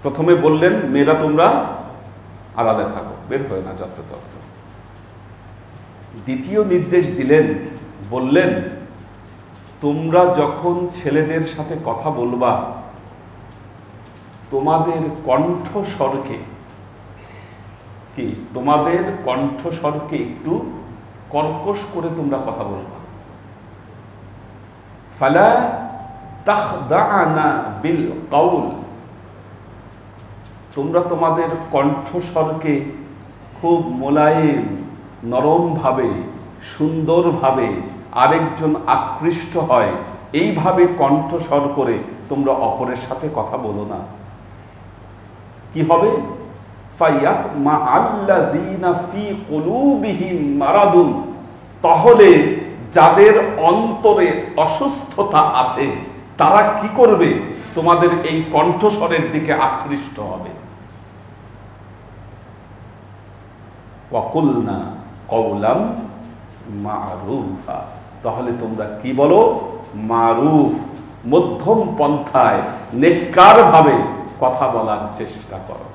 প্রথমে বললেন মেয়েরা তোমরা আড়ালে থাকো, বের হয়ে না যত্রতত্র। দ্বিতীয় নির্দেশ দিলেন, বললেন তোমরা যখন ছেলেদের সাথে কথা বলবা তোমাদের কণ্ঠস্বরকে তোমাদের কণ্ঠস্বরকে একটু কর্কশ করে তোমরা কথা বলবা। ফালা তাখদাআনা বিল কাউল, তোমরা তোমাদের কণ্ঠস্বরকে খুব মোলায়েম নরমভাবে সুন্দরভাবে আরেকজন আকৃষ্ট হয় এইভাবে কণ্ঠস্বর করে তোমরা অপরের সাথে কথা বলো না। কি হবে? ফায়াতমা আল্লাযীনা ফী কুলূবিহিম মারাদুন, তাহলে যাদের অন্তরে অসুস্থতা আছে তারা কি করবে? তোমাদের এই কণ্ঠস্বরের দিকে আকৃষ্ট হবে। ওয়াকুলনা কওলাম মারুফা, তাহলে তোমরা কি বলো? মারুফ, মধ্যম পন্থায় নেককার ভাবে কথা বলার চেষ্টা করো।